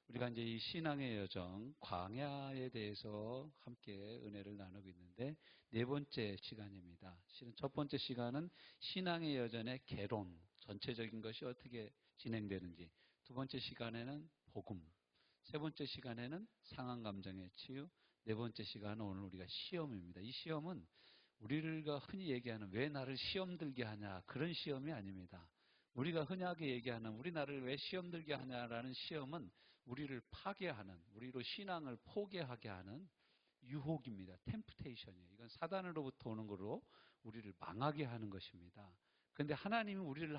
우리가 이제 이 신앙의 여정, 광야에 대해서 함께 은혜를 나누고 있는데, 네 번째 시간입니다. 실은 첫 번째 시간은 신앙의 여정의 개론, 전체적인 것이 어떻게 진행되는지, 두 번째 시간에는 복음, 세 번째 시간에는 상한 감정의 치유, 네 번째 시간은 오늘 우리가 시험입니다. 이 시험은 우리가 흔히 얘기하는 왜 나를 시험 들게 하냐, 그런 시험이 아닙니다. 우리가 흔하게 얘기하는 우리 나를 왜 시험 들게 하냐라는 시험은 우리를 파괴하는, 우리로 신앙을 포기하게 하는 유혹입니다. 템프테이션이에요. 이건 사단으로부터 오는 거로 우리를 망하게 하는 것입니다. 그런데 하나님이 우리를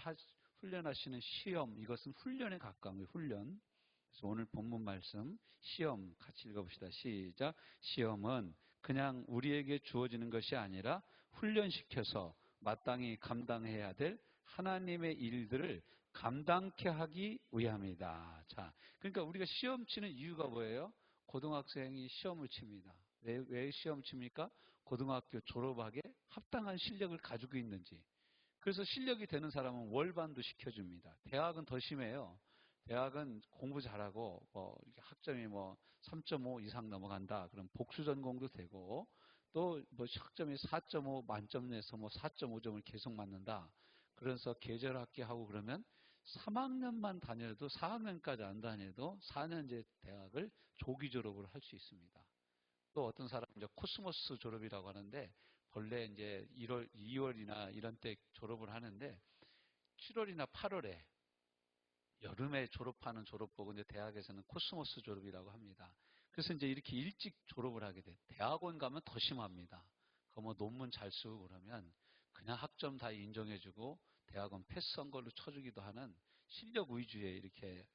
훈련하시는 시험, 이것은 훈련에 가까운 거예요. 훈련. 그래서 오늘 본문 말씀 시험 같이 읽어봅시다. 시작. 시험은 그냥 우리에게 주어지는 것이 아니라 훈련시켜서 마땅히 감당해야 될 하나님의 일들을 감당케 하기 위함이다. 자, 그러니까 우리가 시험 치는 이유가 뭐예요? 고등학생이 시험을 칩니다. 왜 시험 칩니까? 고등학교 졸업하게 합당한 실력을 가지고 있는지. 그래서 실력이 되는 사람은 월반도 시켜줍니다. 대학은 더 심해요. 대학은 공부 잘하고 이렇게 학점이 3.5 이상 넘어간다. 그럼 복수 전공도 되고 또 학점이 4.5 만점 내서 4.5점을 계속 맞는다. 그래서 계절학기하고 그러면 3학년만 다녀도 4학년까지 안 다녀도 4년제 대학을 조기 졸업을 할 수 있습니다. 또 어떤 사람은 이제 코스모스 졸업이라고 하는데 본래 이제 1월, 2월이나 이런 때 졸업을 하는데 7월이나 8월에 여름에 졸업하는 졸업복, 근데 대학에서는 코스모스 졸업이라고 합니다. 그래서 이제 이렇게 일찍 졸업을 하게 돼. 대학원 가면 더 심합니다. 그 논문 잘 쓰고 그러면 그냥 학점 다 인정해주고 대학원 패스한 걸로 쳐주기도 하는 실력 위주의 이렇게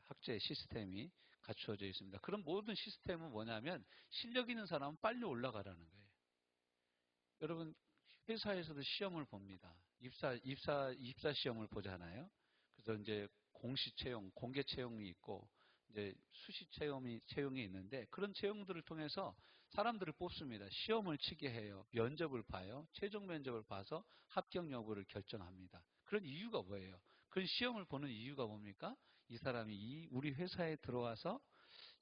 학제 시스템이 갖추어져 있습니다. 그런 모든 시스템은 뭐냐면 실력 있는 사람은 빨리 올라가라는 거예요. 여러분 회사에서도 시험을 봅니다. 입사 시험을 보잖아요. 그래서 이제 공시 채용, 공개 채용이 있고 이제 수시 채용이 있는데 그런 채용들을 통해서 사람들을 뽑습니다. 시험을 치게 해요. 면접을 봐요. 최종 면접을 봐서 합격 여부를 결정합니다. 그런 이유가 뭐예요? 그런 시험을 보는 이유가 뭡니까? 이 사람이 우리 회사에 들어와서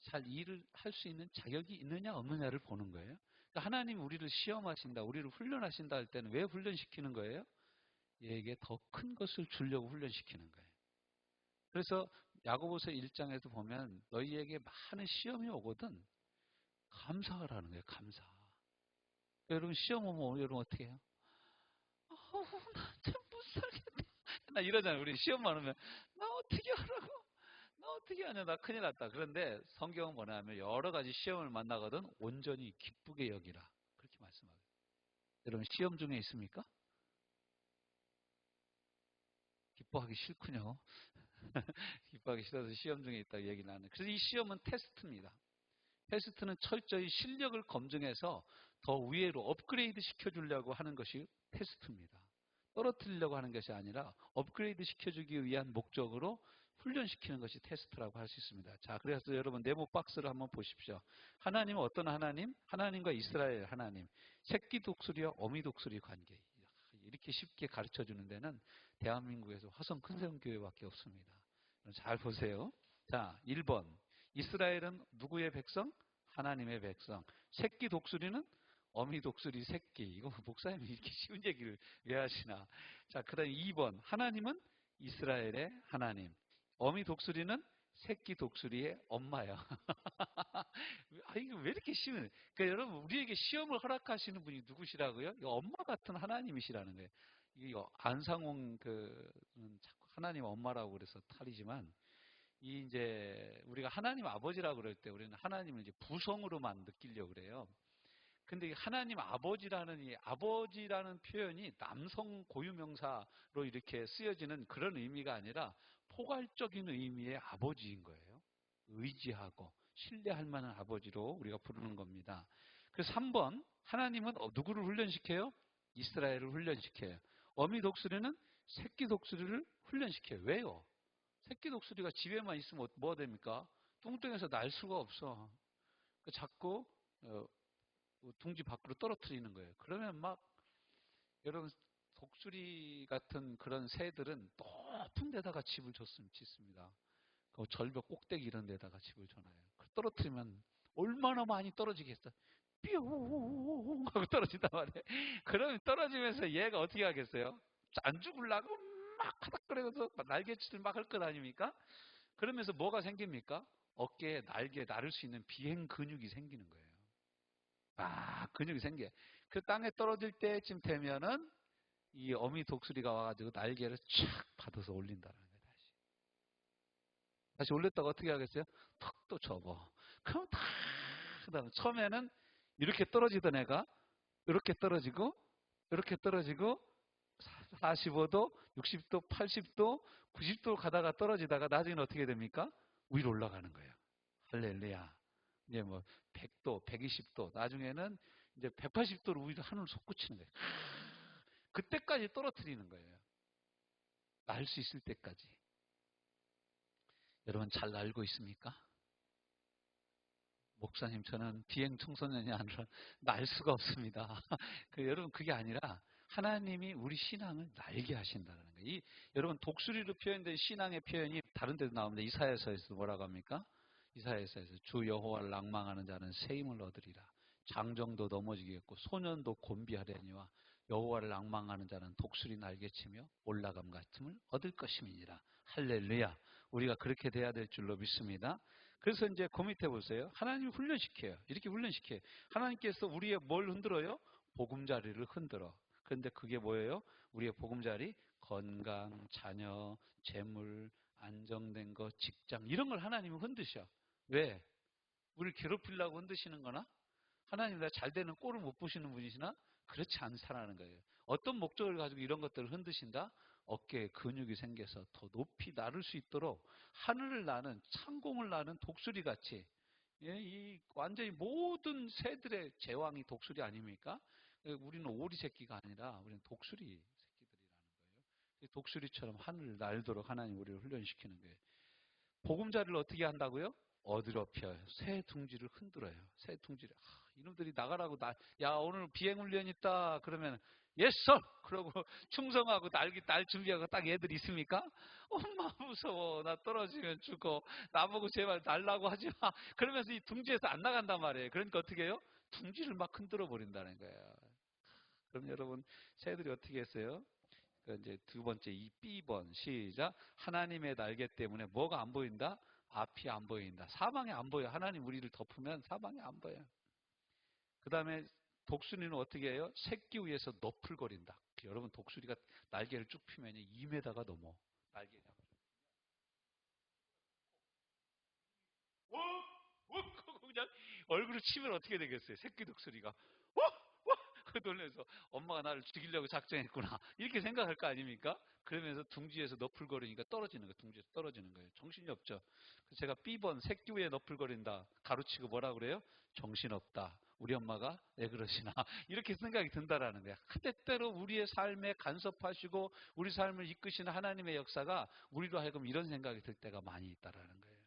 잘 일을 할 수 있는 자격이 있느냐 없느냐를 보는 거예요. 그러니까 하나님이 우리를 시험하신다, 우리를 훈련하신다 할 때는 왜 훈련시키는 거예요? 얘에게 더 큰 것을 주려고 훈련시키는 거예요. 그래서 야고보서 1장에도 보면 너희에게 많은 시험이 오거든 감사하라는 거예요. 감사. 여러분 시험 오면 여러분 어떻게 해요? 나 참 못 살겠다. 나 이러잖아요. 우리 시험 많으면 나 어떻게 하라고? 나 어떻게 하냐? 나 큰일 났다. 그런데 성경은 뭐냐면 여러 가지 시험을 만나거든 온전히 기쁘게 여기라. 그렇게 말씀하거든요. 여러분 시험 중에 있습니까? 기뻐하기 싫군요. 기뻐하기 싫어서 시험 중에 있다고 얘기를 하는. 그래서 이 시험은 테스트입니다. 테스트는 철저히 실력을 검증해서 더 위로 업그레이드 시켜주려고 하는 것이 테스트입니다. 떨어뜨리려고 하는 것이 아니라 업그레이드 시켜주기 위한 목적으로 훈련시키는 것이 테스트라고 할 수 있습니다. 자, 그래서 여러분 네모 박스를 한번 보십시오. 하나님은 어떤 하나님? 하나님과 이스라엘 하나님. 새끼 독수리와 어미 독수리 관계. 이렇게 쉽게 가르쳐 주는 데는 대한민국에서 화성 큰성교회밖에 없습니다. 잘 보세요. 자, 1번. 이스라엘은 누구의 백성? 하나님의 백성. 새끼 독수리는 어미 독수리 새끼. 이거 목사님이 이렇게 쉬운 얘기를 왜 하시나. 자, 그 다음 2번. 하나님은 이스라엘의 하나님. 어미 독수리는 새끼 독수리의 엄마야. 아, 이거 왜 이렇게 쉬운, 그러니까 여러분, 우리에게 시험을 허락하시는 분이 누구시라고요? 이거 엄마 같은 하나님이시라는 거예요. 이거 안상홍 자꾸 하나님 엄마라고 그래서 탈이지만, 이제 우리가 하나님 아버지라고 그럴 때 우리는 하나님을 이제 부성으로만 느끼려고 그래요. 근데 하나님 아버지라는 이 아버지라는 표현이 남성 고유명사로 이렇게 쓰여지는 그런 의미가 아니라 포괄적인 의미의 아버지인 거예요. 의지하고 신뢰할 만한 아버지로 우리가 부르는 겁니다. 그래서 3번 하나님은 누구를 훈련시켜요? 이스라엘을 훈련시켜요. 어미 독수리는 새끼 독수리를 훈련시켜요. 왜요? 새끼 독수리가 집에만 있으면 뭐가 됩니까? 뚱뚱해서 날 수가 없어. 자꾸 둥지 밖으로 떨어뜨리는 거예요. 그러면 막 여러분 독수리 같은 그런 새들은 높은 데다가 집을 짓습니다. 그 절벽 꼭대기 이런 데다가 집을 줘놔요. 떨어뜨리면 얼마나 많이 떨어지겠어. 뿅 하고 떨어진단 말이에요. 그러면 떨어지면서 얘가 어떻게 하겠어요? 안 죽으려고 막 하닥거리면서 날개짓을 막 할 것 아닙니까? 그러면서 뭐가 생깁니까? 어깨에 날개 나를 수 있는 비행 근육이 생기는 거예요. 근육이 생겨. 그 땅에 떨어질 때쯤 되면은 이 어미 독수리가 와가지고 날개를 촥 받아서 올린다는 거예요. 다시 올렸다가 어떻게 하겠어요? 턱 또 접어. 그럼 다 그다음 처음에는 이렇게 떨어지던 애가 이렇게 떨어지고 이렇게 떨어지고 45도, 60도, 80도, 90도 가다가 떨어지다가 나중에는 어떻게 됩니까? 위로 올라가는 거예요. 할렐루야. 이제 뭐 100도, 120도, 나중에는 이제 180도로 위로 하늘을 솟구치는 거예요. 그때까지 떨어뜨리는 거예요. 날 수 있을 때까지. 여러분 잘 알고 있습니까? 목사님, 저는 비행 청소년이 아니라 날 수가 없습니다. 여러분, 그게 아니라 하나님이 우리 신앙을 날게 하신다는 거예요. 여러분, 독수리로 표현된 신앙의 표현이 다른 데도 나옵니다. 이사야서에서 뭐라고 합니까? 이사야서에서 주 여호와를 낭망하는 자는 새 힘을 얻으리라. 장정도 넘어지겠고 소년도 곤비하려니와 여호와를 낭망하는 자는 독수리 날개치며 올라감 같음을 얻을 것임이니라. 할렐루야. 우리가 그렇게 돼야 될 줄로 믿습니다. 그래서 이제 그 밑에 보세요. 하나님이 훈련시켜요. 이렇게 훈련시켜요. 하나님께서 우리의 뭘 흔들어요? 보금자리를 흔들어. 그런데 그게 뭐예요? 우리의 보금자리, 건강, 자녀, 재물, 안정된 것, 직장 이런 걸 하나님이 흔드셔. 왜? 우리를 괴롭히려고 흔드시는 거나? 하나님 내가 잘 되는 꼴을 못 보시는 분이시나? 그렇지 않다라는 거예요. 어떤 목적을 가지고 이런 것들을 흔드신다? 어깨에 근육이 생겨서 더 높이 나를 수 있도록 하늘을 나는 창공을 나는 독수리 같이 이 완전히 모든 새들의 제왕이 독수리 아닙니까? 우리는 오리 새끼가 아니라 우리는 독수리 새끼들이라는 거예요. 독수리처럼 하늘을 날도록 하나님 우리를 훈련시키는 거예요. 보금자리를 어떻게 한다고요? 어드럽혀요. 새 둥지를 흔들어요. 새 둥지를. 이놈들이 나가라고 야 오늘 비행훈련 있다 그러면 예스 그러고 충성하고 날 준비하고 딱 애들 있습니까? 엄마 무서워 나 떨어지면 죽어 나보고 제발 날라고 하지 마 그러면서 이 둥지에서 안 나간단 말이에요. 그러니까 어떻게 해요? 둥지를 막 흔들어 버린다는 거예요. 그럼 여러분 새들이 어떻게 했어요? 그 이제 두 번째 이 B번 시작. 하나님의 날개 때문에 뭐가 안 보인다? 앞이 안 보인다. 사방에 안 보여. 하나님 우리를 덮으면 사방에 안 보여. 그 다음에 독수리는 어떻게 해요? 새끼 위에서 너풀거린다. 여러분 독수리가 날개를 쭉 펴면 2m가 넘어. 날개가. 그냥 얼굴을 치면 어떻게 되겠어요? 새끼 독수리가. 그 놀라서 엄마가 나를 죽이려고 작정했구나. 이렇게 생각할 거 아닙니까? 그러면서 둥지에서 너풀거리니까 떨어지는 거예요. 둥지에서 떨어지는 거예요. 정신이 없죠. 그래서 제가 B번 새끼 위에 너풀거린다. 가로치고 뭐라 그래요? 정신없다. 우리 엄마가 왜 그러시나. 이렇게 생각이 든다라는 거야. 때때로 우리의 삶에 간섭하시고 우리 삶을 이끄시는 하나님의 역사가 우리로 하여금 이런 생각이 들 때가 많이 있다라는 거예요.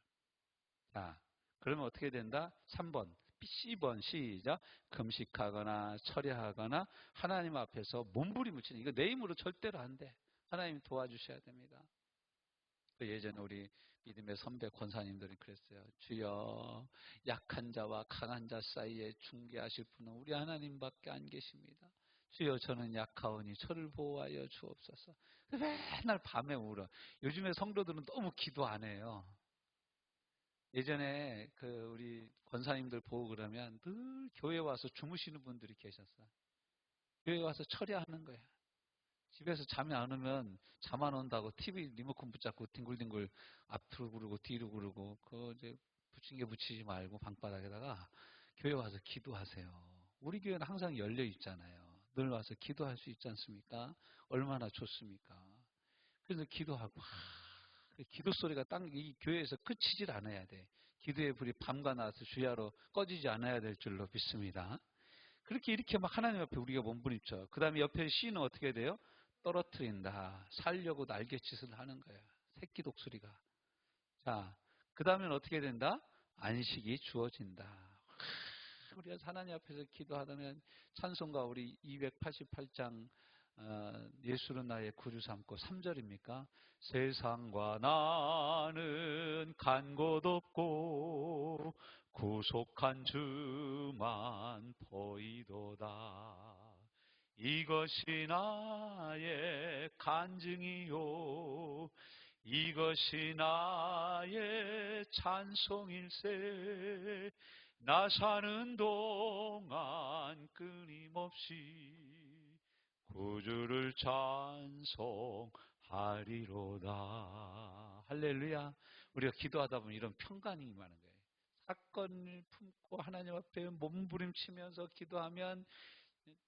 자, 그러면 어떻게 된다? 3번. C번 시작. 금식하거나 철야하거나 하나님 앞에서 몸부림을 치는 이거 내 힘으로 절대로 안 돼. 하나님 도와주셔야 됩니다. 예전에 우리 믿음의 선배 권사님들이 그랬어요. 주여 약한 자와 강한 자 사이에 중개하실 분은 우리 하나님밖에 안 계십니다. 주여 저는 약하오니 저를 보호하여 주옵소서. 맨날 밤에 울어. 요즘에 성도들은 너무 기도 안 해요. 예전에 우리 권사님들 보고 그러면 늘 교회 와서 주무시는 분들이 계셨어요. 교회 와서 철야하는 거야. 집에서 잠이 안 오면 잠 안 온다고 TV 리모컨 붙잡고 뒹굴뒹굴 앞으로 구르고 뒤로 구르고 이제 부침개 붙이지 말고 방바닥에다가 교회 와서 기도하세요. 우리 교회는 항상 열려 있잖아요. 늘 와서 기도할 수 있지 않습니까? 얼마나 좋습니까? 그래서 기도하고 기도 소리가 이 교회에서 그치질 않아야 돼. 기도의 불이 밤과 낮에 주야로 꺼지지 않아야 될 줄로 믿습니다. 그렇게 이렇게 막 하나님 앞에 우리가 몸부림쳐. 그 다음에 옆에 C는 어떻게 돼요? 떨어뜨린다. 살려고 날갯짓을 하는 거야. 새끼 독수리가. 자, 그 다음엔 어떻게 된다? 안식이 주어진다. 우리가 하나님 앞에서 기도하다면 찬송가 우리 288장 예수는 나의 구주 삼고 3절입니까? 세상과 나는 간 곳 없고 구속한 주만 보이도다. 이것이 나의 간증이요 이것이 나의 찬송일세. 나 사는 동안 끊임없이 구주를 찬송하리로다. 할렐루야. 우리가 기도하다 보면 이런 평강이 임하는 거예요. 사건을 품고 하나님 앞에 몸부림치면서 기도하면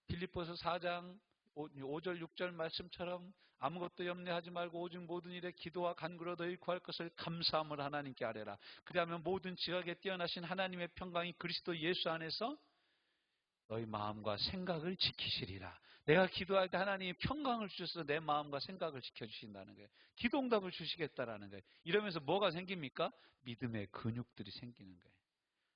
빌립보서 4장 5절 6절 말씀처럼 아무것도 염려하지 말고 오직 모든 일에 기도와 간구로 너희 구할 것을 감사함을 하나님께 아뢰라. 그리하면 모든 지각에 뛰어나신 하나님의 평강이 그리스도 예수 안에서 너희 마음과 생각을 지키시리라. 내가 기도할 때 하나님이 평강을 주셔서 내 마음과 생각을 지켜주신다는 거예요. 기도응답을 주시겠다라는 거예요. 이러면서 뭐가 생깁니까? 믿음의 근육들이 생기는 거예요.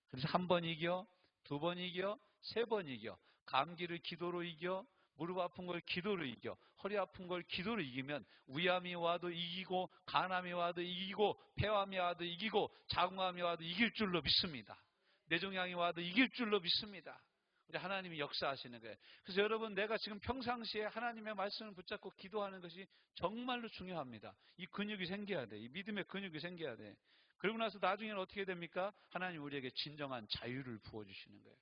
그래서 한 번 이겨, 두 번 이겨, 세 번 이겨. 감기를 기도로 이겨, 무릎 아픈 걸 기도로 이겨, 허리 아픈 걸 기도로 이기면 위암이 와도 이기고, 간암이 와도 이기고, 폐암이 와도 이기고, 자궁암이 와도 이길 줄로 믿습니다. 뇌종양이 와도 이길 줄로 믿습니다. 우리 하나님이 역사하시는 거예요. 그래서 여러분, 내가 지금 평상시에 하나님의 말씀을 붙잡고 기도하는 것이 정말로 중요합니다. 이 근육이 생겨야 돼. 이 믿음의 근육이 생겨야 돼. 그러고 나서 나중에는 어떻게 됩니까? 하나님 우리에게 진정한 자유를 부어주시는 거예요.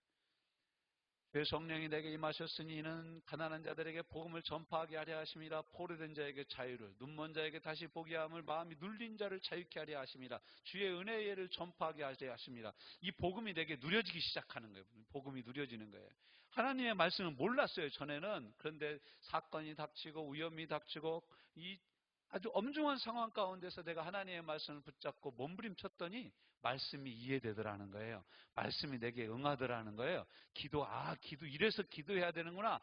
그 성령이 내게 임하셨으니 이는 가난한 자들에게 복음을 전파하게 하려 하심이라. 포로된 자에게 자유를, 눈먼 자에게 다시 보게 함을, 마음이 눌린 자를 자유케 하려 하심이라. 주의 은혜의 예를 전파하게 하려 하심이라. 이 복음이 내게 누려지기 시작하는 거예요. 복음이 누려지는 거예요. 하나님의 말씀은 몰랐어요, 전에는. 그런데 사건이 닥치고 위험이 닥치고 이 아주 엄중한 상황 가운데서 내가 하나님의 말씀을 붙잡고 몸부림쳤더니 말씀이 이해되더라는 거예요. 말씀이 내게 응하더라는 거예요. 기도 이래서 기도해야 되는구나.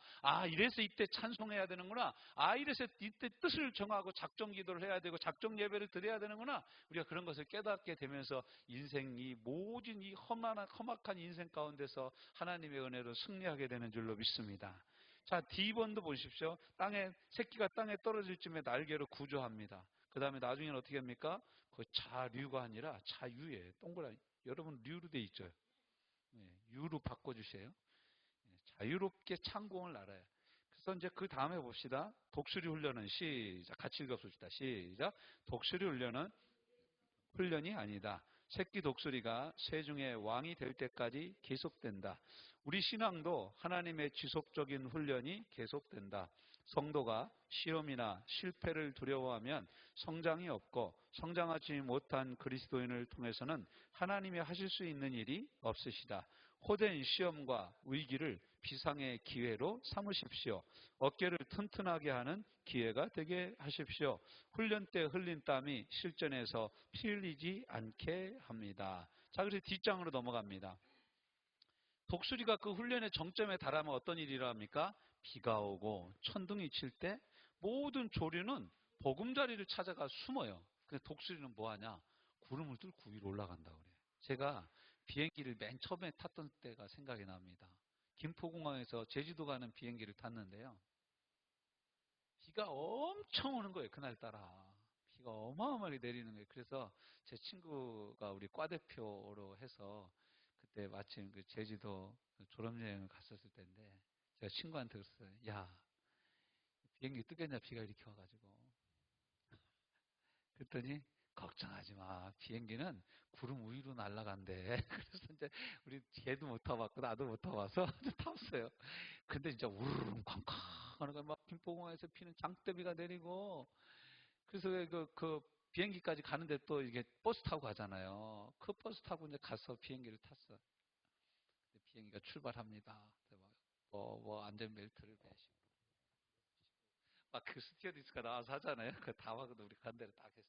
이래서 이때 찬송해야 되는구나. 이래서 이때 뜻을 정하고 작정 기도를 해야 되고 작정 예배를 드려야 되는구나. 우리가 그런 것을 깨닫게 되면서 인생이 모든 이 험악한 인생 가운데서 하나님의 은혜로 승리하게 되는 줄로 믿습니다. 자, D번도 보십시오. 새끼가 땅에 떨어질 쯤에 날개로 구조합니다. 그 다음에 나중에는 어떻게 합니까? 그 자류가 아니라 자유예요. 동그라미. 여러분, 류로 돼 있죠? 네, 유로 바꿔주세요. 네, 자유롭게 창공을 알아요. 그래서 이제 그 다음에 봅시다. 독수리 훈련은 시작. 같이 읽어봅시다. 시작. 독수리 훈련이 아니다. 새끼 독수리가 새 중에 왕이 될 때까지 계속된다. 우리 신앙도 하나님의 지속적인 훈련이 계속된다. 성도가 시험이나 실패를 두려워하면 성장이 없고, 성장하지 못한 그리스도인을 통해서는 하나님이 하실 수 있는 일이 없으시다. 호된 시험과 위기를 비상의 기회로 삼으십시오. 어깨를 튼튼하게 하는 기회가 되게 하십시오. 훈련 때 흘린 땀이 실전에서 피 흘리지 않게 합니다. 자, 그래서 뒷장으로 넘어갑니다. 독수리가 그 훈련의 정점에 달하면 어떤 일이 일어납니까? 비가 오고 천둥이 칠 때 모든 조류는 보금자리를 찾아가 숨어요. 근데 독수리는 뭐하냐? 구름을 뚫고 위로 올라간다고 그래요. 제가 비행기를 맨 처음에 탔던 때가 생각이 납니다. 김포공항에서 제주도 가는 비행기를 탔는데요. 비가 엄청 오는 거예요, 그날따라. 비가 어마어마하게 내리는 거예요. 그래서 제 친구가 우리 과대표로 해서 그때 마침 그 제주도 졸업여행을 갔었을 때인데 제가 친구한테 그랬어요. 야, 비행기 뜨겠냐, 비가 이렇게 와가지고. 그랬더니 걱정하지 마. 비행기는 구름 위로 날아간대. 그래서 이제 우리 걔도 못 타봤고 나도 못 타봐서 탔어요. 근데 진짜 우르릉 쾅쾅 하는 거 막 김포공항에서 피는 장대비가 내리고 그래서 그 비행기까지 가는데 또 이게 버스 타고 가잖아요. 그 버스 타고 이제 가서 비행기를 탔어. 비행기가 출발합니다. 안전벨트를 매시고 막 그 스튜어디스가 나와서 하잖아요. 그 다 하고도 우리 간 대로 딱 했어요.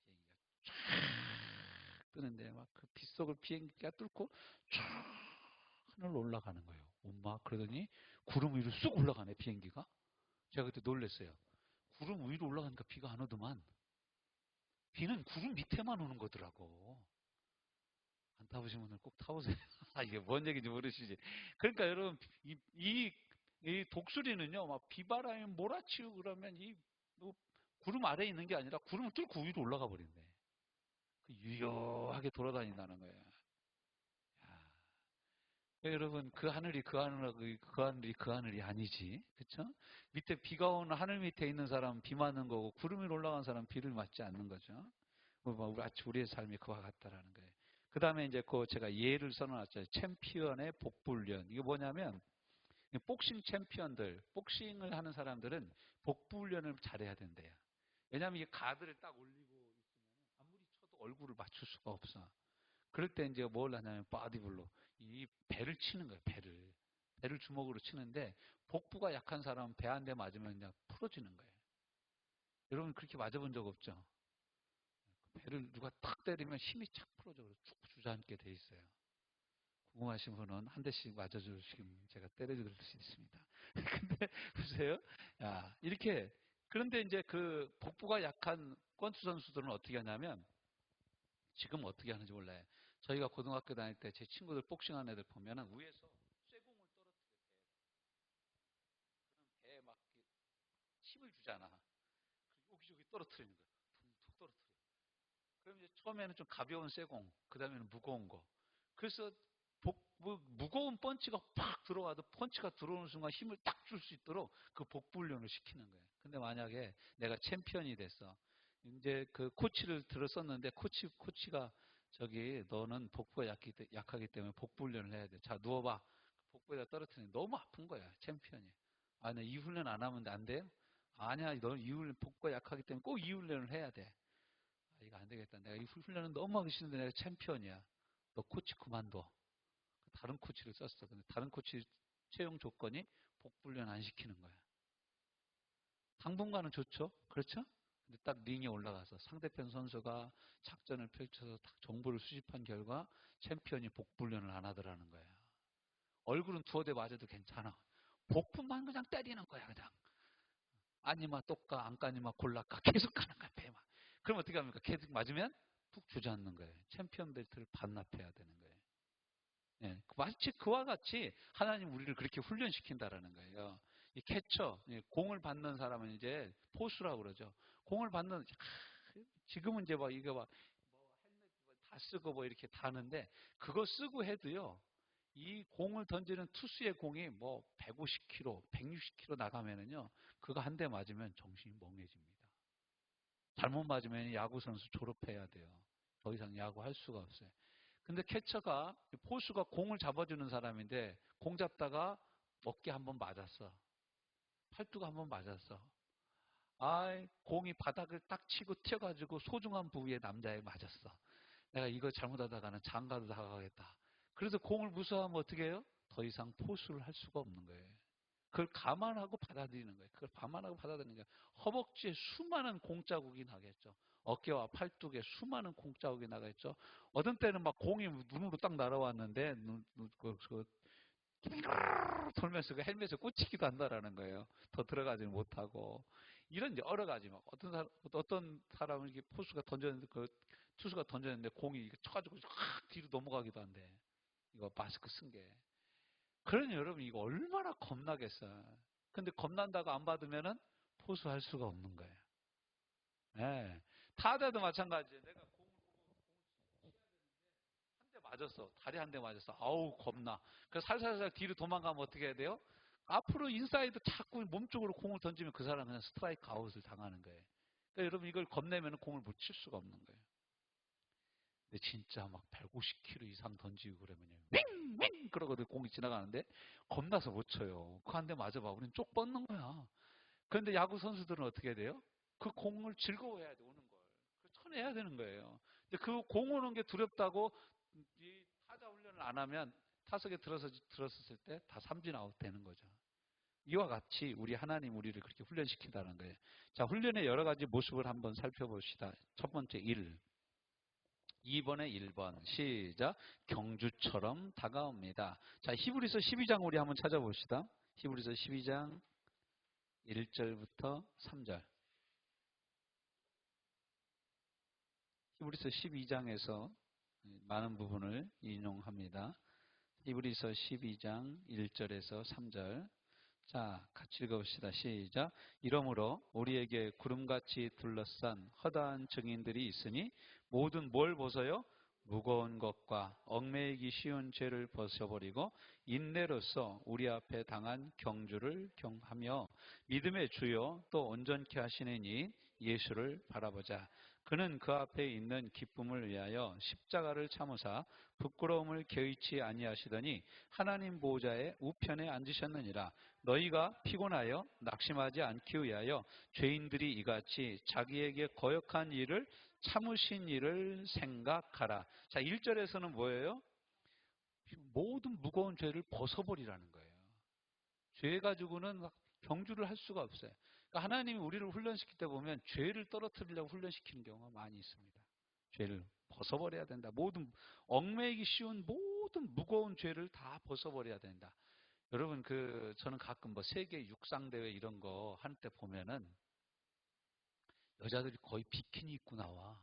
비행기가 쫙 뜨는데 막 그 빗속을 비행기가 뚫고 쫙 하늘로 올라가는 거예요. 엄마 그러더니 구름 위로 쑥 올라가네 비행기가. 제가 그때 놀랐어요. 구름 위로 올라가니까 비가 안 오더만. 비는 구름 밑에만 오는 거더라고. 안 타보신 분들 꼭 타보세요. 이게 뭔 얘기인지 모르시지. 그러니까 여러분 이 이 독수리는요, 막 비바람이 몰아치우고 그러면 뭐 구름 아래에 있는 게 아니라 구름을 뚫고 위로 올라가 버린대. 유효하게 돌아다닌다는 거예요. 야, 여러분, 그 하늘이 그 하늘이 그 하늘이 그 하늘이 아니지. 그쵸? 밑에 비가 오는 하늘 밑에 있는 사람은 비 맞는 거고, 구름 위로 올라간 사람은 비를 맞지 않는 거죠. 우리의 삶이 그와 같다라는 거예요. 그 다음에 이제 제가 예를 써놨잖아요. 챔피언의 복부훈련. 이게 뭐냐면, 복싱 챔피언들, 복싱을 하는 사람들은 복부훈련을 잘해야 된대요. 왜냐하면 이게 가드를 딱 올리고 있으면 아무리 쳐도 얼굴을 맞출 수가 없어. 그럴 때 이제 뭘 하냐면 바디블로. 이 배를 치는 거예요, 배를. 배를 주먹으로 치는데 복부가 약한 사람은 배 한 대 맞으면 그냥 풀어지는 거예요. 여러분 그렇게 맞아본 적 없죠? 배를 누가 탁 때리면 힘이 착 풀어져. 쭉 주저앉게 돼 있어요. 궁금하신 분은 한 대씩 맞아주시면 제가 때려줄 수 있습니다. 근데 보세요. 야, 이렇게 그런데 이제 그 복부가 약한 권투 선수들은 어떻게 하냐면 지금 어떻게 하는지 몰라요. 저희가 고등학교 다닐 때 제 친구들 복싱하는 애들 보면은 위에서 쇠공을 떨어뜨려 배에 막 힘을 주잖아. 그리고 여기저기 떨어뜨리는 거야. 툭툭 떨어뜨려. 그럼 이제 처음에는 좀 가벼운 쇠공, 그 다음에는 무거운 거. 그래서 무거운 펀치가 팍 들어와도 펀치가 들어오는 순간 힘을 딱 줄 수 있도록 그 복부 훈련을 시키는 거예요. 근데 만약에 내가 챔피언이 됐어. 이제 그 코치를 들었었는데 코치가 저기 너는 복부가 약하기 때문에 복부 훈련을 해야 돼. 자, 누워봐. 복부에다 떨어뜨리는 너무 아픈 거야. 챔피언이. 아, 나 이 훈련 안 하면 안 돼요? 아니야, 너는 이 훈련 복부가 약하기 때문에 꼭 이 훈련을 해야 돼. 아, 이거 안 되겠다. 내가 이 훈련은 너무 하기 싫은데 내가 챔피언이야. 너 코치 그만둬. 다른 코치를 썼어. 근데 다른 코치 채용 조건이 복훈련 안 시키는 거야. 당분간은 좋죠. 그렇죠? 근데 딱 링에 올라가서 상대편 선수가 작전을 펼쳐서 딱 정보를 수집한 결과 챔피언이 복훈련을 안 하더라는 거야. 얼굴은 두어 대 맞아도 괜찮아. 복부만 그냥 때리는 거야, 그냥. 아니마 똑까 안 까니마 골라까 계속 가는 거야, 배만. 그럼 어떻게 합니까? 계속 맞으면 푹 주저앉는 거예요. 챔피언 벨트를 반납해야 되는 거예요. 예, 마치 그와 같이 하나님 우리를 그렇게 훈련시킨다라는 거예요. 이 캐쳐, 공을 받는 사람은 이제 포수라고 그러죠. 공을 받는, 지금은 이제 막 이거 막, 헬멧 다 쓰고 뭐 이렇게 다는데, 그거 쓰고 해도요, 이 공을 던지는 투수의 공이 뭐 150km, 160km 나가면은요, 그거 한 대 맞으면 정신이 멍해집니다. 잘못 맞으면 야구 선수 졸업해야 돼요. 더 이상 야구 할 수가 없어요. 근데 캐쳐가 포수가 공을 잡아주는 사람인데 공 잡다가 어깨 한번 맞았어. 팔뚝 한번 맞았어. 아, 공이 바닥을 딱 치고 튀어가지고 소중한 부위에 남자에 맞았어. 내가 이거 잘못하다가는 장가도 나가겠다. 그래서 공을 무서워하면 어떻게 해요? 더 이상 포수를 할 수가 없는 거예요. 그걸 감안하고 받아들이는 거예요. 그걸 감안하고 받아들이는 거예요. 허벅지에 수많은 공자국이 나겠죠. 어깨와 팔뚝에 수많은 공자국이 나겠죠. 어떤 때는 막 공이 눈으로 딱 날아왔는데 돌면서 그 헬멧에 꽂히기도 한다라는 거예요. 더 들어가지 못하고 이런 이제 여러 가지 막 어떤 사람은 이게 포수가 던졌는데 그 투수가 던졌는데 공이 쳐가지고 확 뒤로 넘어가기도 한데 이거 마스크 쓴 게. 그러니 여러분 이거 얼마나 겁나겠어요. 근데 겁난다고 안 받으면은 포수할 수가 없는 거예요. 예. 타자도 마찬가지예요. 내가 한 대 맞았어. 다리 한 대 맞았어. 아우 겁나. 그래서 살살살 뒤로 도망가면 어떻게 해야 돼요? 앞으로 인사이드 자꾸 몸쪽으로 공을 던지면 그 사람은 그냥 스트라이크 아웃을 당하는 거예요. 그러니까 여러분 이걸 겁내면 공을 못 칠 수가 없는 거예요. 근데 진짜 막 150km 이상 던지고 그러면요. 윙! 그러거든 공이 지나가는데 겁나서 못 쳐요. 그 한 대 맞아봐. 우리는 쪽 뻗는 거야. 그런데 야구 선수들은 어떻게 돼요? 그 공을 즐거워해야 돼, 오는 걸. 쳐내야 되는 거예요. 근데 그 공 오는 게 두렵다고 이 타자 훈련을 안 하면 타석에 들었을 때 다 삼진 아웃 되는 거죠. 이와 같이 우리 하나님 우리를 그렇게 훈련시킨다는 거예요. 자, 훈련의 여러 가지 모습을 한번 살펴봅시다. 첫 번째 1. 2번에 1번. 시작. 경주처럼 다가옵니다. 자, 히브리서 12장 우리 한번 찾아봅시다. 히브리서 12장 1절부터 3절. 히브리서 12장에서 많은 부분을 인용합니다. 히브리서 12장 1절에서 3절. 자, 같이 읽어봅시다. 시작. 이러므로 우리에게 구름같이 둘러싼 허다한 증인들이 있으니 모든 뭘 벗어요? 무거운 것과 얽매이기 쉬운 죄를 벗어버리고 인내로서 우리 앞에 당한 경주를 경하며 믿음의 주요 또 온전케 하시는 이인 예수를 바라보자. 그는 그 앞에 있는 기쁨을 위하여 십자가를 참으사 부끄러움을 개의치 아니하시더니 하나님 보좌의 우편에 앉으셨느니라. 너희가 피곤하여 낙심하지 않기 위하여 죄인들이 이같이 자기에게 거역한 일을 참으신 일을 생각하라. 자, 1절에서는 뭐예요? 모든 무거운 죄를 벗어버리라는 거예요. 죄 가지고는 경주를 할 수가 없어요. 그러니까 하나님이 우리를 훈련시킬 때 보면 죄를 떨어뜨리려고 훈련시키는 경우가 많이 있습니다. 죄를 벗어버려야 된다. 모든 얽매이기 쉬운 모든 무거운 죄를 다 벗어버려야 된다. 여러분, 저는 가끔 뭐 세계 육상대회 이런 거 할 때 보면은 여자들이 거의 비키니 입고 나와.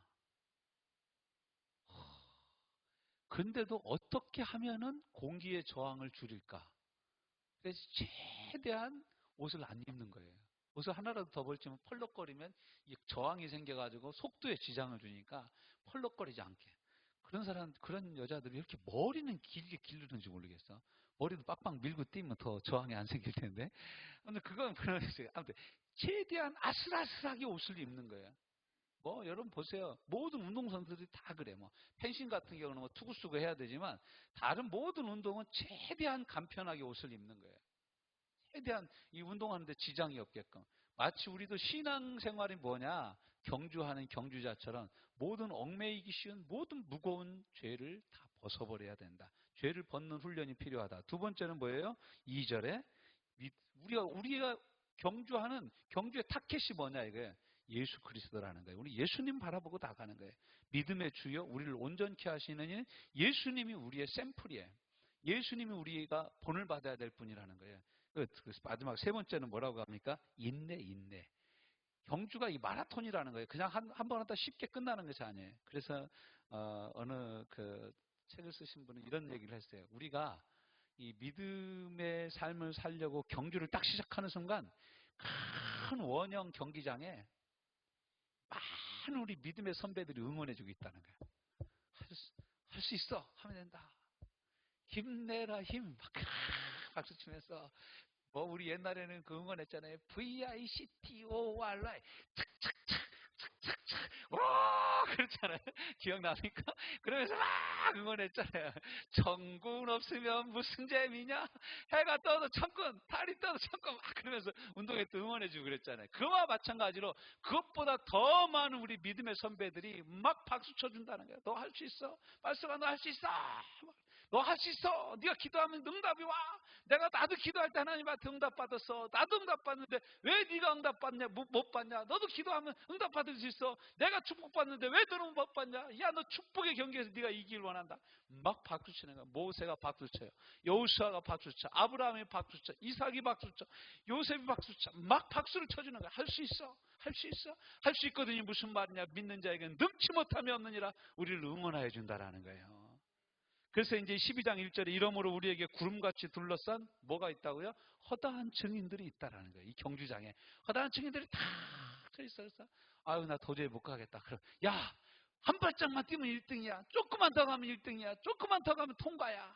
근데도 어떻게 하면은 공기의 저항을 줄일까? 그래서 최대한 옷을 안 입는 거예요. 옷을 하나라도 더 걸치면 펄럭거리면 이 저항이 생겨가지고 속도에 지장을 주니까 펄럭거리지 않게. 그런 여자들이 이렇게 머리는 길게 기르는지 모르겠어. 머리도 빡빡 밀고 뛰면 더 저항이 안 생길 텐데. 아무튼 그건 그러겠어요. 아무튼 최대한 아슬아슬하게 옷을 입는 거예요. 뭐 여러분 보세요. 모든 운동선수들이 다 그래. 뭐 펜싱 같은 경우는 뭐 투구수구 해야 되지만 다른 모든 운동은 최대한 간편하게 옷을 입는 거예요. 최대한 이 운동하는데 지장이 없게끔. 마치 우리도 신앙생활이 뭐냐? 경주하는 경주자처럼 모든 얽매이기 쉬운 모든 무거운 죄를 다 벗어버려야 된다. 죄를 벗는 훈련이 필요하다. 두 번째는 뭐예요? 2절에 우리가 경주하는 경주의 타켓이 뭐냐 이거예요. 예수 그리스도라는 거예요. 우리 예수님 바라보고 나가는 거예요. 믿음의 주요 우리를 온전케 하시는 예수님이 우리의 샘플이에요. 예수님이 우리가 본을 받아야 될 분이라는 거예요. 마지막 세 번째는 뭐라고 합니까? 인내. 경주가 이 마라톤이라는 거예요. 그냥 한 번 하다 쉽게 끝나는 것이 아니에요. 그래서 어느 책을 쓰신 분은 이런 얘기를 했어요. 우리가 이 믿음의 삶을 살려고 경주를 딱 시작하는 순간 큰 원형 경기장에 많은 우리 믿음의 선배들이 응원해주고 있다는 거예요. 할 수 있어 하면 된다. 힘내라 힘 막 박수 치면서 뭐 우리 옛날에는 그 응원했잖아요. VICTORY 착착착 와 그렇잖아요. 기억납니까? 그러면서 막 응원했잖아요. 천군 없으면 무슨 재미냐? 해가 떠도 천군, 달이 떠도 천군 막 그러면서 운동회 때 응원해주고 그랬잖아요. 그와 마찬가지로 그것보다 더 많은 우리 믿음의 선배들이 막 박수 쳐준다는 거예요. 너 할 수 있어. 말씀아 너 할 수 있어. 너 할 수 있어. 네가 기도하면 응답이 와. 나도 기도할 때 하나님한테 응답 받았어. 나도 응답 받는데 왜 네가 응답 받냐? 못 받냐? 너도 기도하면 응답 받을 수 있어. 내가 축복 받는데 왜 너는 못 받냐? 야, 너 축복의 경기에서 네가 이기길 원한다. 막 박수 치는 거야. 모세가 박수 쳐요. 여호수아가 박수 쳐. 아브라함이 박수 쳐. 이삭이 박수 쳐. 요셉이 박수 쳐. 막 박수를 쳐주는 거야. 할 수 있어. 할 수 있어. 할 수 있거든요. 무슨 말이냐? 믿는 자에게는 능치 못함이 없느니라. 우리를 응원하여 준다라는 거예요. 그래서 이제 12장 1절에 이러므로 우리에게 구름같이 둘러싼 뭐가 있다고요? 허다한 증인들이 있다라는 거예요. 이 경주장에 허다한 증인들이 다 서 있어서 아유 나 도저히 못 가겠다. 그럼 야 한 발짝만 뛰면 1등이야. 조금만 더 가면 1등이야. 조금만 더 가면 통과야.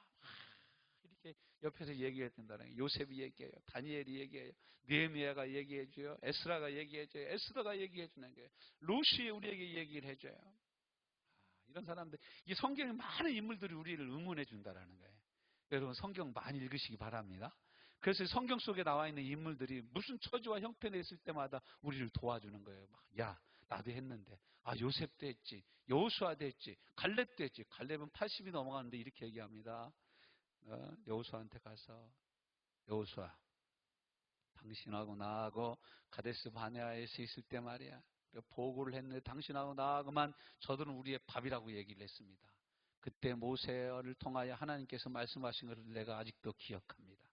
이렇게 옆에서 얘기해준다는 거예요. 요셉이 얘기해요. 다니엘이 얘기해요. 느헤미야가 얘기해줘요. 에스라가 얘기해줘요. 에스더가 얘기해주는 거예요. 루시 우리에게 얘기를 해줘요. 이런 사람들, 이 성경에 많은 인물들이 우리를 응원해 준다라는 거예요. 여러분 성경 많이 읽으시기 바랍니다. 그래서 성경 속에 나와 있는 인물들이 무슨 처지와 형편에 있을 때마다 우리를 도와주는 거예요. 야, 나도 했는데. 아, 요셉도 했지. 여호수아도 했지. 갈렙도 했지. 갈렙은 80이 넘어가는데 이렇게 얘기합니다. 여호수아한테 가서 여호수아, 당신하고 나하고 가데스 바네아에서 있을 때 말이야. 보고를 했는데 당신하고 나하고만 저들은 우리의 밥이라고 얘기를 했습니다. 그때 모세를 통하여 하나님께서 말씀하신 것을 내가 아직도 기억합니다.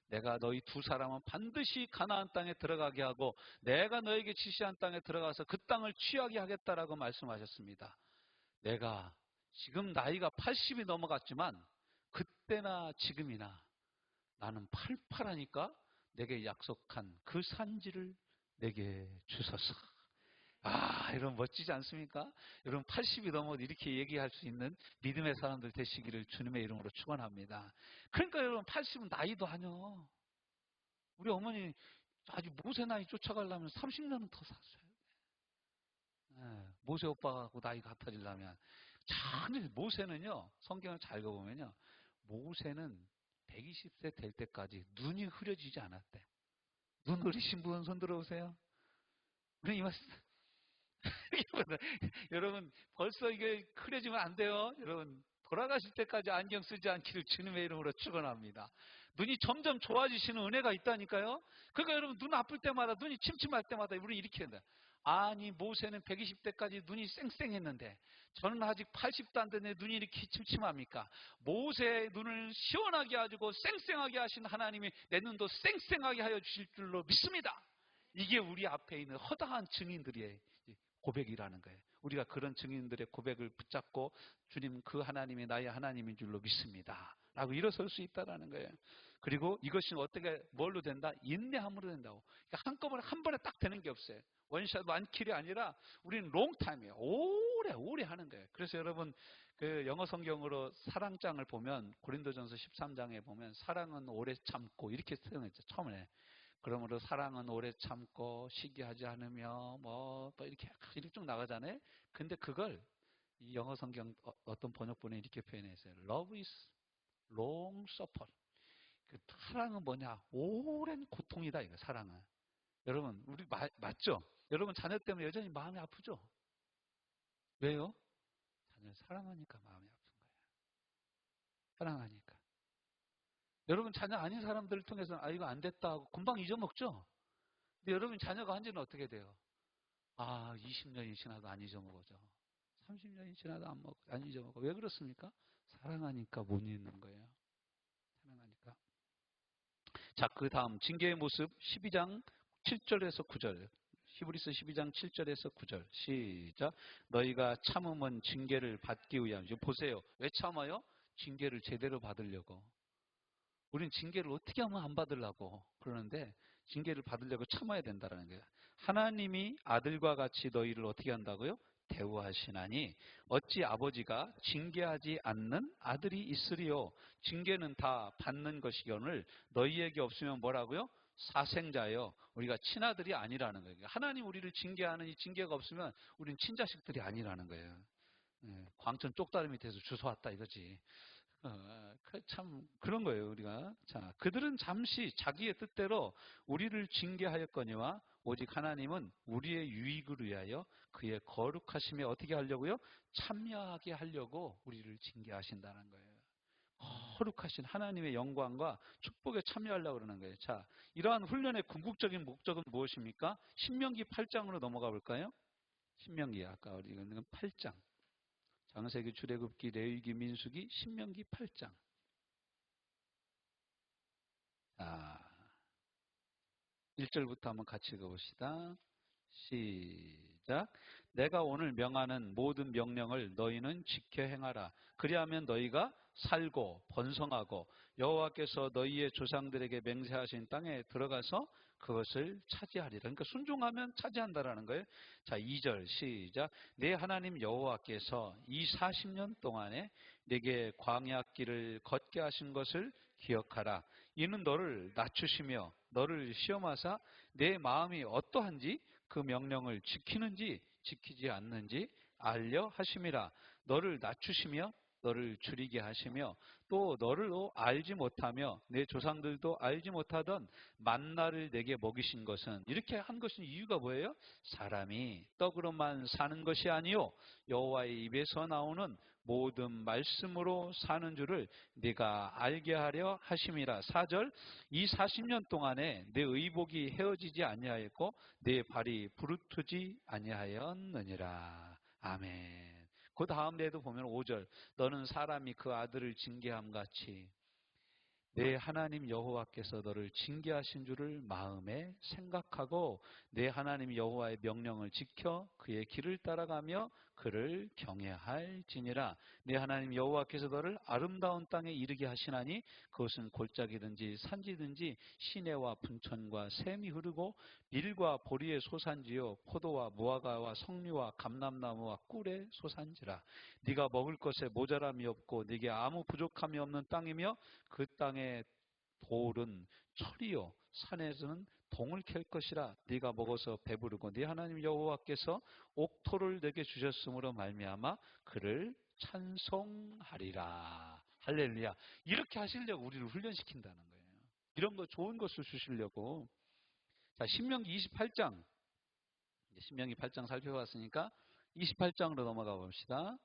내가 너희 두 사람은 반드시 가나안 땅에 들어가게 하고 내가 너에게 지시한 땅에 들어가서 그 땅을 취하게 하겠다라고 말씀하셨습니다. 내가 지금 나이가 80이 넘어갔지만 그때나 지금이나 나는 팔팔하니까 내게 약속한 그 산지를 내게 주소서. 이런 멋지지 않습니까? 여러분 80이 넘어 이렇게 얘기할 수 있는 믿음의 사람들 되시기를 주님의 이름으로 축원합니다. 그러니까 여러분 80은 나이도 아니요. 우리 어머니 아주 모세 나이 쫓아가려면 30년은 더 샀어요. 모세 오빠하고 나이 같아지려면 모세는요, 성경을 잘 읽어보면요, 모세는 120세 될 때까지 눈이 흐려지지 않았대. 눈 흐리신 분 손 들어오세요. 우리 이 말씀 여러분 벌써 이게 흐려지면 안 돼요. 여러분 돌아가실 때까지 안경 쓰지 않기를 주님의 이름으로 축원합니다. 눈이 점점 좋아지시는 은혜가 있다니까요. 그러니까 여러분 눈 아플 때마다 눈이 침침할 때마다 우리 이렇게 한다. 아니 모세는 120대까지 눈이 쌩쌩했는데 저는 아직 80도 안 됐는데 눈이 이렇게 침침합니까? 모세의 눈을 시원하게 해주고 쌩쌩하게 하신 하나님이 내 눈도 쌩쌩하게 하여 주실 줄로 믿습니다. 이게 우리 앞에 있는 허다한 증인들의 고백이라는 거예요. 우리가 그런 증인들의 고백을 붙잡고 주님 그 하나님이 나의 하나님인 줄로 믿습니다 라고 일어설 수 있다는 거예요. 그리고 이것이 어떻게 뭘로 된다? 인내함으로 된다고. 그러니까 한꺼번에 한 번에 딱 되는 게 없어요. 원샷 완킬이 아니라 우리는 롱타임이에요. 오래 하는 거예요. 그래서 여러분 그 영어 성경으로 사랑장을 보면 고린도전서 13장에 보면 사랑은 오래 참고 이렇게 쓰여있죠. 처음에. 그러므로 사랑은 오래 참고 시기하지 않으며 또 이렇게 쭉 나가잖아요. 근데 그걸 이 영어 성경 어떤 번역본에 이렇게 표현했어요. Love is long suffer. 그 사랑은 뭐냐? 오랜 고통이다 이거 사랑은. 여러분 우리 맞죠? 여러분 자녀 때문에 여전히 마음이 아프죠? 왜요? 자녀 사랑하니까 마음이 아픈 거예요. 사랑하니까. 여러분 자녀 아닌 사람들을 통해서 이거 안 됐다 하고 금방 잊어먹죠? 근데 여러분 자녀가 한 지는 어떻게 돼요? 20년이 지나도 안 잊어먹어져. 30년이 지나도 안 잊어먹어. 왜 그렇습니까? 사랑하니까 못 잊는 거예요. 사랑하니까. 자, 그 다음 징계의 모습 12장 7절에서 9절. 히브리서 12장 7절에서 9절. 시작. 너희가 참음은 징계를 받기 위함. 지금 보세요. 왜 참아요? 징계를 제대로 받으려고. 우린 징계를 어떻게 하면 안 받으려고 그러는데 징계를 받으려고 참아야 된다는 거예요. 하나님이 아들과 같이 너희를 어떻게 한다고요? 대우하시나니 어찌 아버지가 징계하지 않는 아들이 있으리요. 징계는 다 받는 것이거늘 너희에게 없으면 뭐라고요? 사생자요. 우리가 친아들이 아니라는 거예요. 하나님 우리를 징계하는 이 징계가 없으면 우리는 친자식들이 아니라는 거예요. 광천 쪽다리 밑에서 주워왔다 이거지. 참 그런 거예요 우리가. 자, 그들은 잠시 자기의 뜻대로 우리를 징계하였거니와 오직 하나님은 우리의 유익을 위하여 그의 거룩하심에 어떻게 하려고요? 참여하게 하려고 우리를 징계하신다는 거예요. 거룩하신 하나님의 영광과 축복에 참여하려고 그러는 거예요. 자, 이러한 훈련의 궁극적인 목적은 무엇입니까? 신명기 8장으로 넘어가 볼까요? 신명기 아까 우리 읽은 8장. 장세기, 출애굽기, 레위기, 민수기, 신명기 8장. 자, 1절부터 한번 같이 읽어봅시다. 시작. 내가 오늘 명하는 모든 명령을 너희는 지켜 행하라. 그리하면 너희가 살고 번성하고 여호와께서 너희의 조상들에게 맹세하신 땅에 들어가서 그것을 차지하리라. 그러니까 순종하면 차지한다라는 거예요. 자, 2절 시작. 내 하나님 여호와께서 이 40년 동안에 내게 광야 길을 걷게 하신 것을 기억하라. 이는 너를 낮추시며 너를 시험하사 내 마음이 어떠한지 그 명령을 지키는지 지키지 않는지 알려 하심이라. 너를 낮추시며 너를 줄이게 하시며 또 너를 알지 못하며 내 조상들도 알지 못하던 만나를 내게 먹이신 것은, 이렇게 한 것은 이유가 뭐예요? 사람이 떡으로만 사는 것이 아니요 여호와의 입에서 나오는 모든 말씀으로 사는 줄을 네가 알게 하려 하심이라. 4절. 이 40년 동안에 내 의복이 헤어지지 아니하였고 내 발이 부르트지 아니하였느니라. 아멘. 그 다음 내도 보면 5절. 너는 사람이 그 아들을 징계함 같이 내 하나님 여호와께서 너를 징계하신 줄을 마음에 생각하고 내 하나님 여호와의 명령을 지켜 그의 길을 따라가며 그를 경외할지니라. 네 하나님 여호와께서 너를 아름다운 땅에 이르게 하시나니 그것은 골짜기든지 산지든지 시내와 분천과 샘이 흐르고 밀과 보리의 소산지요 포도와 무화과와 석류와 감람나무와 꿀의 소산지라. 네가 먹을 것에 모자람이 없고 네게 아무 부족함이 없는 땅이며 그 땅의 돌은 철이요 산에서는 동을 캘 것이라. 네가 먹어서 배부르고 네 하나님 여호와께서 옥토를 내게 주셨으므로 말미암아 그를 찬송하리라. 할렐루야. 이렇게 하시려고 우리를 훈련시킨다는 거예요. 이런 거 좋은 것을 주시려고. 자, 신명기 28장. 신명기 8장 살펴봤으니까 28장으로 넘어가 봅시다.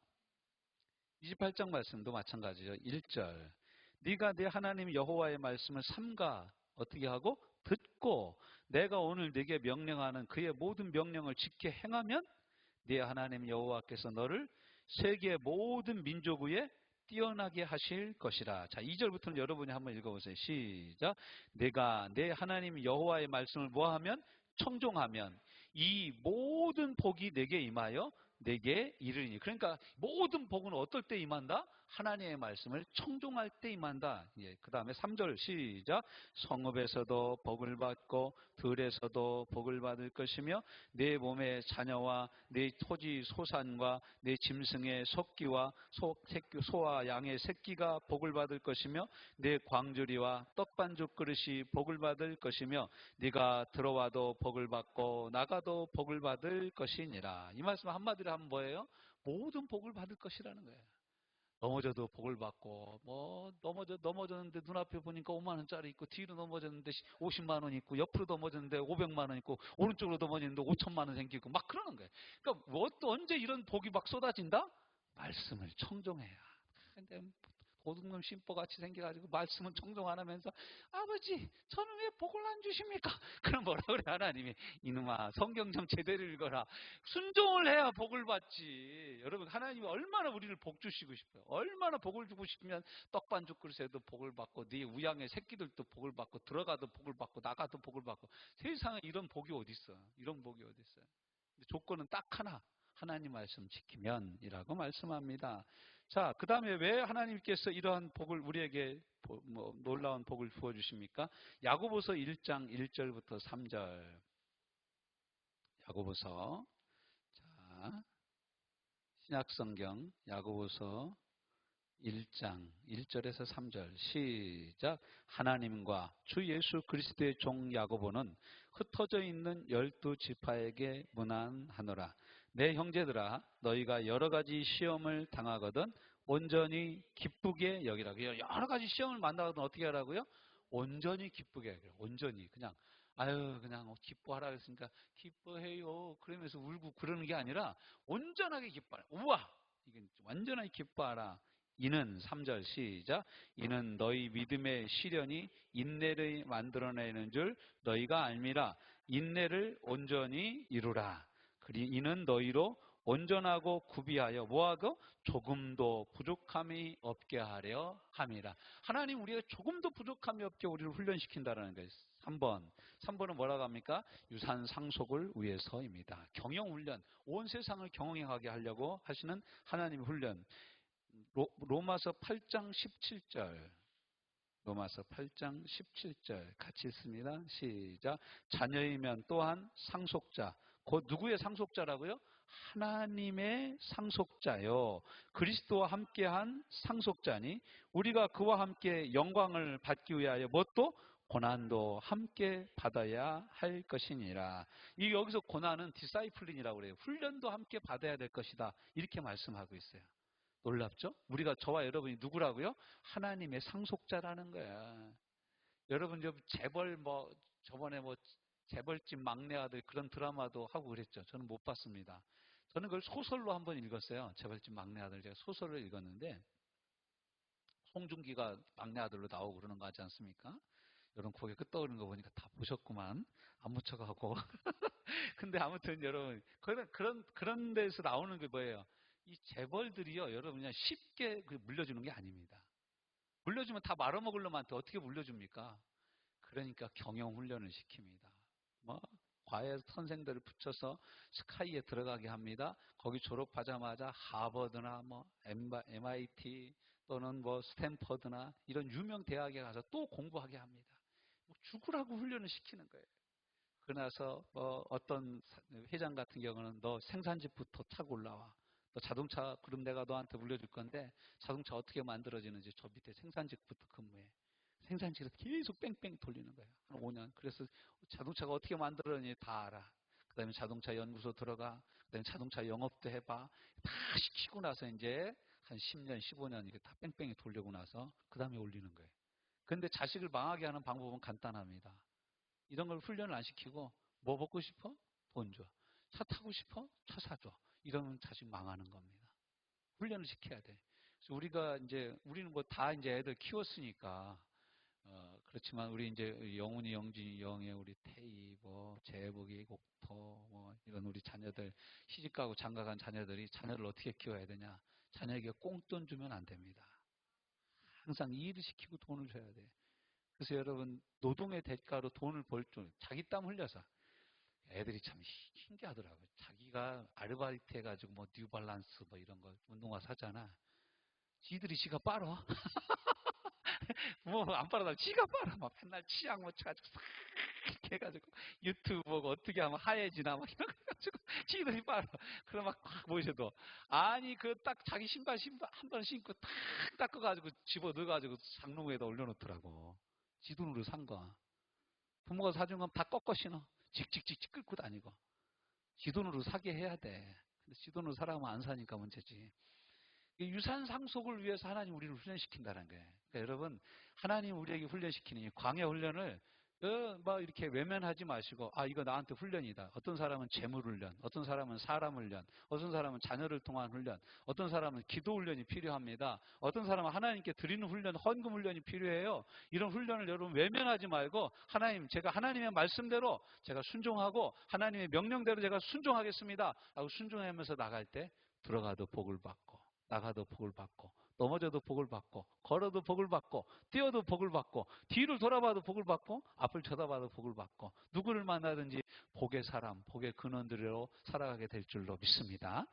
28장 말씀도 마찬가지죠. 1절. 네가 네 하나님 여호와의 말씀을 삼가 어떻게 하고 듣고 내가 오늘 네게 명령하는 그의 모든 명령을 지켜 행하면 네 하나님 여호와께서 너를 세계 모든 민족 위에 뛰어나게 하실 것이라. 자, 2절부터는 여러분이 한번 읽어보세요. 시작. 내가 내 하나님 여호와의 말씀을 뭐하면 청종하면 이 모든 복이 내게 임하여 내게 이르니. 그러니까 모든 복은 어떨 때 임한다? 하나님의 말씀을 청종할 때 임한다. 예, 그 다음에 3절 시작. 성읍에서도 복을 받고 들에서도 복을 받을 것이며 내 몸의 자녀와 내 토지 소산과 내 짐승의 새끼와 소와 양의 새끼가 복을 받을 것이며 내 광주리와 떡반죽 그릇이 복을 받을 것이며 네가 들어와도 복을 받고 나가도 복을 받을 것이니라. 이 말씀 한마디로 하면 뭐예요? 모든 복을 받을 것이라는 거예요. 넘어져도 복을 받고, 뭐 넘어졌는데 눈앞에 보니까 5만 원짜리 있고, 뒤로 넘어졌는데 50만 원 있고, 옆으로 넘어졌는데 500만 원 있고, 오른쪽으로 넘어졌는데 5천만 원 생기고 막 그러는 거예요. 그러니까 언제 이런 복이 막 쏟아진다? 말씀을 청종해야. 근데 도둑놈 심보같이 생겨가지고 말씀은 청종 안 하면서 아버지 저는 왜 복을 안 주십니까? 그럼 뭐라 그래 하나님이? 이놈아 성경 좀 제대로 읽어라. 순종을 해야 복을 받지. 여러분 하나님이 얼마나 우리를 복 주시고 싶어요. 얼마나 복을 주고 싶으면 떡반죽 그릇에도 복을 받고 네 우양의 새끼들도 복을 받고 들어가도 복을 받고 나가도 복을 받고. 세상에 이런 복이 어디 있어? 이런 복이 어디 있어요? 조건은 딱 하나. 하나님 말씀 지키면이라고 말씀합니다. 자, 그 다음에 왜 하나님께서 이러한 복을 우리에게 놀라운 복을 부어주십니까? 야고보서 1장 1절부터 3절. 야고보서. 자, 신약성경 야고보서 1장 1절에서 3절 시작. 하나님과 주 예수 그리스도의 종 야고보는 흩어져 있는 12지파에게 문안하노라. 내 형제들아 너희가 여러 가지 시험을 당하거든 온전히 기쁘게 여기라. 여러 가지 시험을 만나거든 어떻게 하라고요? 온전히 기쁘게 여기라. 온전히 그냥 아유 그냥 기뻐하라 그랬으니까 기뻐해요 그러면서 울고 그러는 게 아니라 온전하게 기뻐하라. 우와 이게 완전하게 기뻐하라. 이는 3절 시작. 이는 너희 믿음의 시련이 인내를 만들어내는 줄 너희가 알미라. 인내를 온전히 이루라. 이는 너희로 온전하고 구비하여 뭐하고 조금도 부족함이 없게 하려 함이라. 하나님 우리가 조금도 부족함이 없게 우리를 훈련시킨다는 거예요. 3번은 뭐라고 합니까? 유산 상속을 위해서입니다. 경영훈련, 온 세상을 경영하게 하려고 하시는 하나님의 훈련. 로마서 8장 17절. 로마서 8장 17절 같이 있습니다. 시작. 자녀이면 또한 상속자. 곧 누구의 상속자라고요? 하나님의 상속자요. 그리스도와 함께한 상속자니 우리가 그와 함께 영광을 받기 위하여 뭣도 고난도 함께 받아야 할 것이니라. 이 여기서 고난은 디사이플린이라고 그래요. 훈련도 함께 받아야 될 것이다. 이렇게 말씀하고 있어요. 놀랍죠? 우리가 저와 여러분이 누구라고요? 하나님의 상속자라는 거야. 여러분 저번에 재벌집 막내 아들 그런 드라마도 하고 그랬죠. 저는 못 봤습니다. 저는 그걸 소설로 한번 읽었어요. 재벌집 막내 아들 제가 소설을 읽었는데 송중기가 막내 아들로 나오고 그러는 거 하지 않습니까? 여러분 고개 끄덕이는 거 보니까 다 보셨구만. 안 묻혀가고. 근데 아무튼 여러분 그런 데서 나오는 게 뭐예요? 이 재벌들이요, 여러분 그냥 쉽게 물려주는 게 아닙니다. 물려주면 다 말아먹을 놈한테 어떻게 물려줍니까? 그러니까 경영 훈련을 시킵니다. 뭐 과외 선생들을 붙여서 스카이에 들어가게 합니다. 거기 졸업하자마자 하버드나 뭐 MIT 또는 뭐 스탠퍼드나 이런 유명 대학에 가서 또 공부하게 합니다. 죽으라고 훈련을 시키는 거예요. 그러나서 어떤 회장 같은 경우는 너 생산직부터 타고 올라와. 너 자동차 그럼 내가 너한테 물려줄 건데 자동차 어떻게 만들어지는지 저 밑에 생산직부터 근무해. 생산직에서 계속 뺑뺑 돌리는 거예요. 한 5년. 그래서 자동차가 어떻게 만들어지는지 다 알아. 그 다음에 자동차 연구소 들어가. 그 다음에 자동차 영업도 해봐. 다 시키고 나서 이제 한 10년, 15년 이렇게 다 뺑뺑이 돌리고 나서 그 다음에 올리는 거예요. 근데 자식을 망하게 하는 방법은 간단합니다. 이런 걸 훈련을 안 시키고 뭐 먹고 싶어? 돈 줘. 차 타고 싶어? 차 사줘. 이러면 자식 망하는 겁니다. 훈련을 시켜야 돼. 그래서 우리가 이제 우리는 뭐 다 이제 애들 키웠으니까 그렇지만 우리 이제 영훈이, 영진이, 영애, 우리 태희, 뭐 재복이, 곡토, 뭐 이런 우리 자녀들 시집가고 장가간 자녀들이 자녀를 어떻게 키워야 되냐? 자녀에게 꽁돈 주면 안 됩니다. 항상 일을 시키고 돈을 줘야 돼. 그래서 여러분 노동의 대가로 돈을 벌 줄 자기 땀 흘려서 애들이 참 신기하더라고요. 자기가 아르바이트 해가지고 뭐 뉴발란스 뭐 이런 거 운동화 사잖아. 지들이 지가 빨아. 부모 안 빨아다 지가 빨아. 막 맨날 치약 묻혀가지고 싹 해가지고 유튜브 보고 어떻게 하면 하얘지나 막 이런 거 해가지고 지들이 빨아. 그럼 막 모셔도 아니 그 딱 자기 신발 한 번 신고 탁 닦아가지고 집어 넣어가지고 장롱에다 올려놓더라고. 지 돈으로 산 거. 부모가 사준 건 다 꺾어 신어. 직직직직 끌고 다니고. 지 돈으로 사게 해야 돼. 근데 지 돈으로 사라면 안 사니까 문제지. 유산 상속을 위해서 하나님 우리를 훈련시킨다는 거예요. 그러니까 여러분, 하나님 우리에게 훈련시키는 이 광야 훈련을 막 이렇게 외면하지 마시고, 아, 이거 나한테 훈련이다. 어떤 사람은 재물 훈련, 어떤 사람은 사람 훈련, 어떤 사람은 자녀를 통한 훈련, 어떤 사람은 기도 훈련이 필요합니다. 어떤 사람은 하나님께 드리는 훈련, 헌금 훈련이 필요해요. 이런 훈련을 여러분 외면하지 말고, 하나님, 제가 하나님의 말씀대로 제가 순종하고, 하나님의 명령대로 제가 순종하겠습니다. 라고 순종하면서 나갈 때, 들어가도 복을 받고, 나가도 복을 받고, 넘어져도 복을 받고, 걸어도 복을 받고, 뛰어도 복을 받고, 뒤를 돌아봐도 복을 받고, 앞을 쳐다봐도 복을 받고, 누구를 만나든지 복의 사람, 복의 근원들로 살아가게 될 줄로 믿습니다.